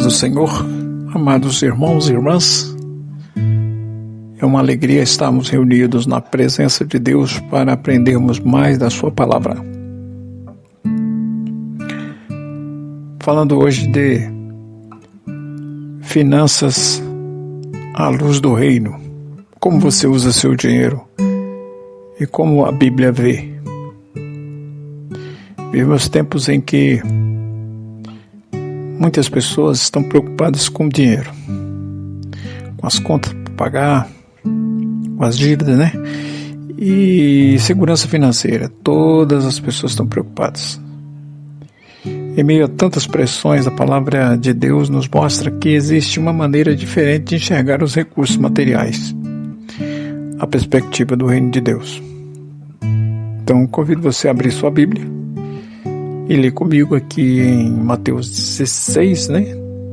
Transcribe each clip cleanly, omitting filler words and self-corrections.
do Senhor, amados irmãos e irmãs, é uma alegria estarmos reunidos na presença de Deus para aprendermos mais da sua palavra. Falando hoje de finanças à luz do reino, como você usa seu dinheiro e como a Bíblia vê. Vivemos tempos em que muitas pessoas estão preocupadas com o dinheiro, com as contas para pagar, com as dívidas, né? E segurança financeira. Todas as pessoas estão preocupadas. Em meio a tantas pressões, a palavra de Deus nos mostra que existe uma maneira diferente de enxergar os recursos materiais, a perspectiva do reino de Deus. Então, convido você a abrir sua Bíblia e ler comigo aqui em Mateus 16,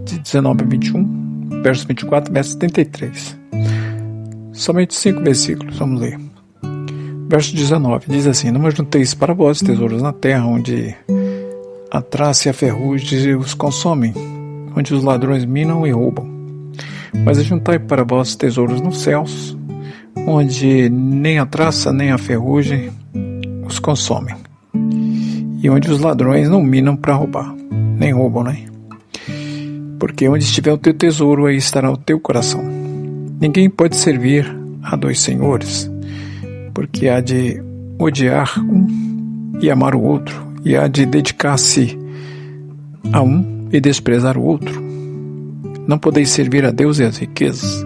de 19 a 21, verso 24, verso 33. Somente 5 versículos, vamos ler. Verso 19, diz assim: Não ajunteis para vós tesouros na terra, onde a traça e a ferrugem os consomem, onde os ladrões minam e roubam. Mas ajuntai para vós tesouros nos céus, onde nem a traça nem a ferrugem os consomem, e onde os ladrões não minam para roubar, nem roubam, né? Porque onde estiver o teu tesouro, aí estará o teu coração. Ninguém pode servir a dois senhores, porque há de odiar um e amar o outro, e há de dedicar-se a um e desprezar o outro. Não podeis servir a Deus e às riquezas.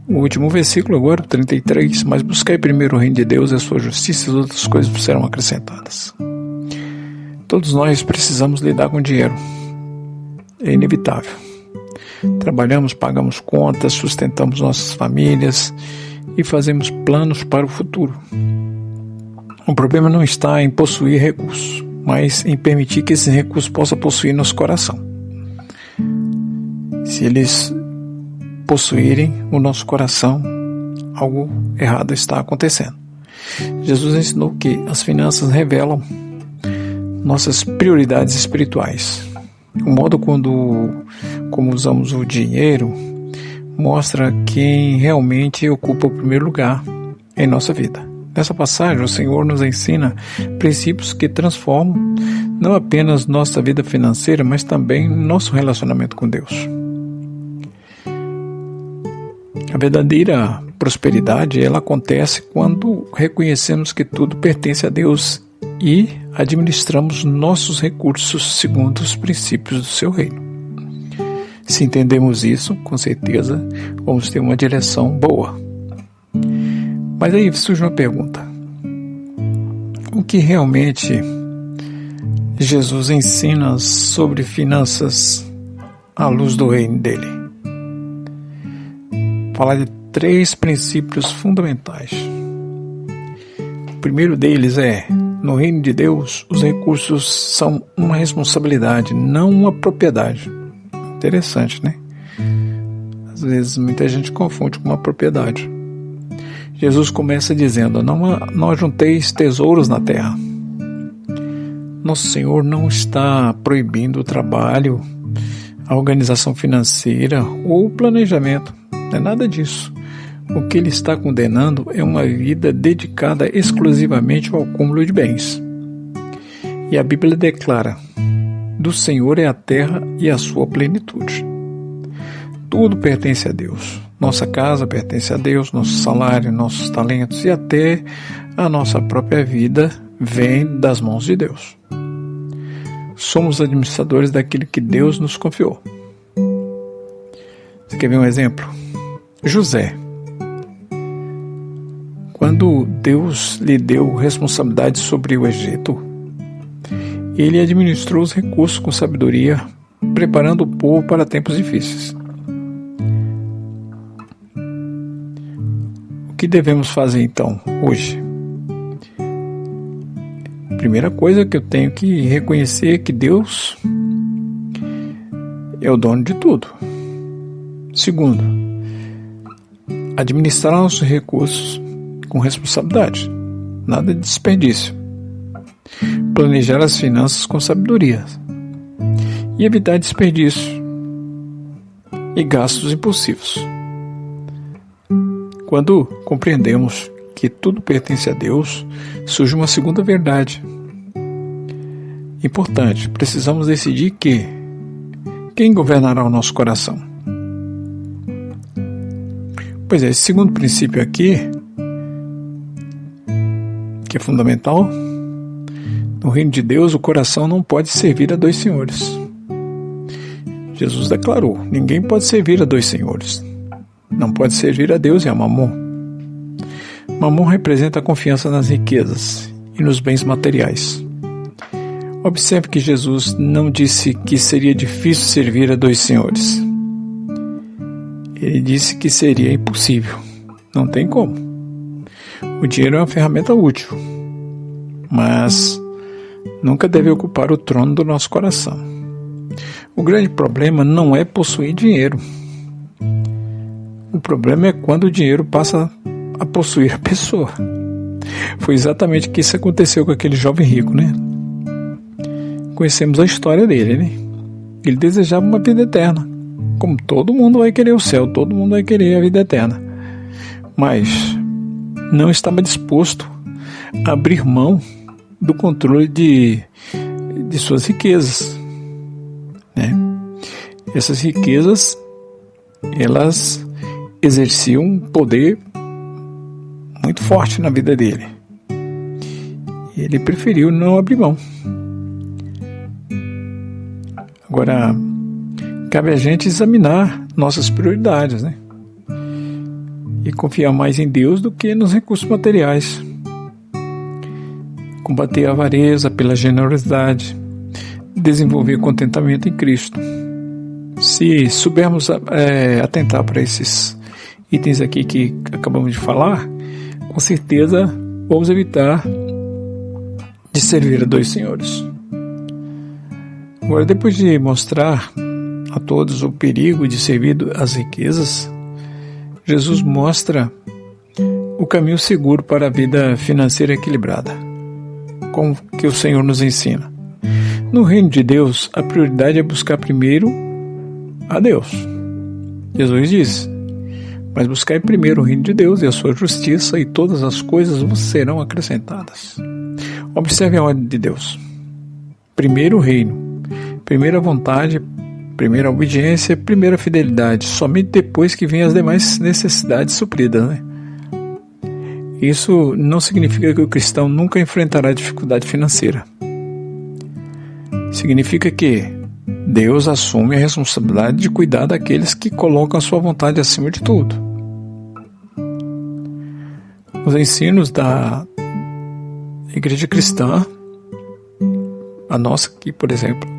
O último versículo agora, 33, mas buscai primeiro o reino de Deus e a sua justiça, e as outras coisas serão acrescentadas. Todos nós precisamos lidar com dinheiro. É inevitável. Trabalhamos, pagamos contas, sustentamos nossas famílias e fazemos planos para o futuro. O problema não está em possuir recursos, mas em permitir que esses recursos possam possuir nosso coração. Se eles possuírem o nosso coração, algo errado está acontecendo. Jesus ensinou que as finanças revelam nossas prioridades espirituais. O modo como usamos o dinheiro mostra quem realmente ocupa o primeiro lugar em nossa vida. Nessa passagem, o Senhor nos ensina princípios que transformam não apenas nossa vida financeira, mas também nosso relacionamento com Deus. A verdadeira prosperidade, ela acontece quando reconhecemos que tudo pertence a Deus e administramos nossos recursos segundo os princípios do seu reino. Se entendemos isso, com certeza vamos ter uma direção boa. Mas aí surge uma pergunta: o que realmente Jesus ensina sobre finanças à luz do reino dele? Falar de 3 princípios fundamentais. O primeiro deles é: no reino de Deus, os recursos são uma responsabilidade, não uma propriedade. Interessante, né? Às vezes muita gente confunde com uma propriedade. Jesus começa dizendo: não ajunteis tesouros na terra. Nosso Senhor não está proibindo o trabalho, a organização financeira ou o planejamento. Não é nada disso. O que ele está condenando é uma vida dedicada exclusivamente ao acúmulo de bens. E a Bíblia declara: do Senhor é a terra e a sua plenitude. Tudo pertence a Deus. Nossa casa pertence a Deus, nosso salário, nossos talentos e até a nossa própria vida vem das mãos de Deus. Somos administradores daquilo que Deus nos confiou. Você quer ver um exemplo? José. Quando Deus lhe deu responsabilidade sobre o Egito, ele administrou os recursos com sabedoria, preparando o povo para tempos difíceis. O que devemos fazer então, hoje? Primeira coisa que eu tenho que reconhecer é que Deus é o dono de tudo. Segundo, administrar nossos recursos com responsabilidade, nada de desperdício. Planejar as finanças com sabedoria e evitar desperdício, e gastos impulsivos. Quando compreendemos que tudo pertence a Deus, surge uma segunda verdade importante. Precisamos decidir quem governará o nosso coração. Pois é, esse segundo princípio aqui, que é fundamental, no reino de Deus o coração não pode servir a dois senhores. Jesus declarou, ninguém pode servir a dois senhores. Não pode servir a Deus e a Mamon. Mamon representa a confiança nas riquezas e nos bens materiais. Observe que Jesus não disse que seria difícil servir a dois senhores. Ele disse que seria impossível. Não tem como. O dinheiro é uma ferramenta útil, mas nunca deve ocupar o trono do nosso coração. O grande problema não é possuir dinheiro. O problema é quando o dinheiro passa a possuir a pessoa. Foi exatamente o que isso aconteceu com aquele jovem rico, né? Conhecemos a história dele, né? Ele desejava uma vida eterna. Como todo mundo vai querer o céu, todo mundo vai querer a vida eterna. Mas não estava disposto a abrir mão do controle de suas riquezas, né? Essas riquezas, elas exerciam um poder muito forte na vida dele. Ele preferiu não abrir mão. Agora, cabe a gente examinar nossas prioridades, né? E confiar mais em Deus do que nos recursos materiais. Combater a avareza pela generosidade. Desenvolver contentamento em Cristo. Se soubermos atentar para esses itens aqui que acabamos de falar, com certeza vamos evitar de servir a dois senhores. Agora, depois de mostrar a todos o perigo de servir às riquezas, Jesus mostra o caminho seguro para a vida financeira equilibrada, como que o Senhor nos ensina. No reino de Deus, a prioridade é buscar primeiro a Deus. Jesus diz, mas buscai primeiro o reino de Deus e a sua justiça, e todas as coisas vos serão acrescentadas. Observe a ordem de Deus. Primeiro o reino, primeira vontade, primeira obediência, primeira fidelidade, somente depois que vêm as demais necessidades supridas, né? Isso não significa que o cristão nunca enfrentará dificuldade financeira. Significa que Deus assume a responsabilidade de cuidar daqueles que colocam a sua vontade acima de tudo. Os ensinos da igreja cristã, a nossa aqui, por exemplo,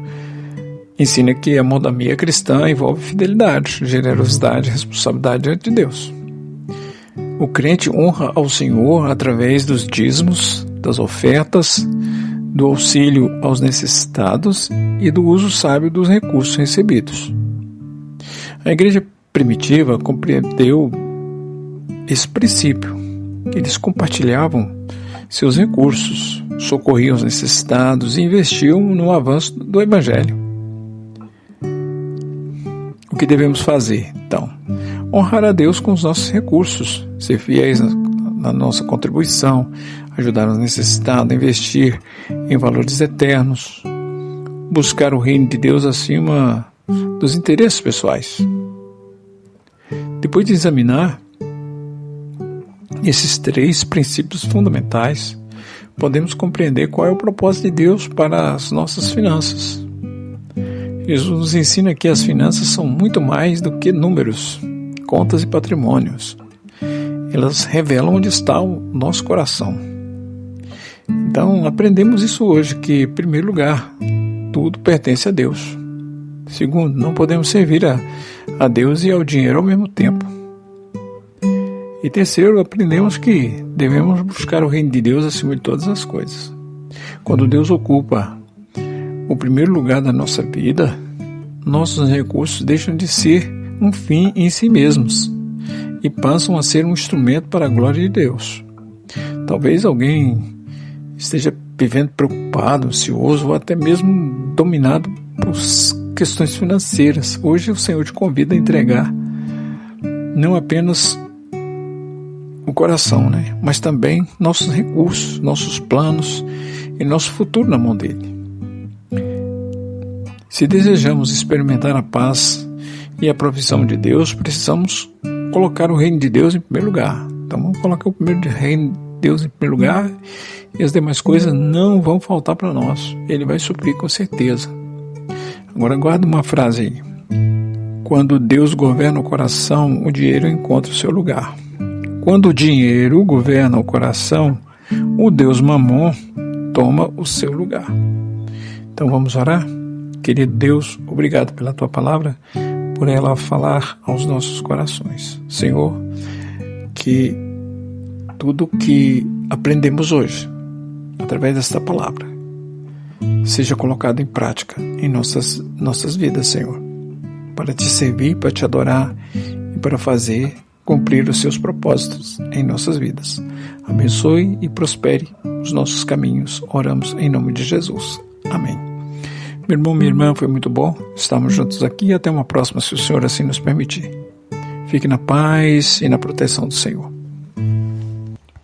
ensina que a monogamia cristã envolve fidelidade, generosidade e responsabilidade diante de Deus. O crente honra ao Senhor através dos dízimos, das ofertas, do auxílio aos necessitados e do uso sábio dos recursos recebidos. A igreja primitiva compreendeu esse princípio. Eles compartilhavam seus recursos, socorriam os necessitados e investiam no avanço do Evangelho. O que devemos fazer, então? Honrar a Deus com os nossos recursos, ser fiéis na nossa contribuição, ajudar os necessitados, investir em valores eternos, buscar o reino de Deus acima dos interesses pessoais. Depois de examinar esses três princípios fundamentais, podemos compreender qual é o propósito de Deus para as nossas finanças. Jesus nos ensina que as finanças são muito mais do que números, contas e patrimônios. Elas revelam onde está o nosso coração. Então, aprendemos isso hoje, que, em primeiro lugar, tudo pertence a Deus. Segundo, não podemos servir a Deus e ao dinheiro ao mesmo tempo. E terceiro, aprendemos que devemos buscar o reino de Deus acima de todas as coisas. Quando Deus ocupa o primeiro lugar da nossa vida, nossos recursos deixam de ser um fim em si mesmos e passam a ser um instrumento para a glória de Deus. Talvez alguém esteja vivendo preocupado, ansioso ou até mesmo dominado por questões financeiras. Hoje o Senhor te convida a entregar não apenas o coração, né? Mas também nossos recursos, nossos planos e nosso futuro na mão dele. Se desejamos experimentar a paz e a provisão de Deus, precisamos colocar o reino de Deus em primeiro lugar. Então vamos colocar o reino de Deus em primeiro lugar e as demais coisas não vão faltar para nós. Ele vai suprir com certeza. Agora guarda uma frase aí. Quando Deus governa o coração, o dinheiro encontra o seu lugar. Quando o dinheiro governa o coração, o Deus Mamon toma o seu lugar. Então vamos orar? Querido Deus, obrigado pela tua palavra, por ela falar aos nossos corações. Senhor, que tudo que aprendemos hoje, através desta palavra, seja colocado em prática em nossas vidas, Senhor, para te servir, para te adorar e para fazer cumprir os seus propósitos em nossas vidas. Abençoe e prospere os nossos caminhos. Oramos em nome de Jesus. Amém. Meu irmão, minha irmã, foi muito bom. Estamos juntos aqui e até uma próxima, se o Senhor assim nos permitir. Fique na paz e na proteção do Senhor.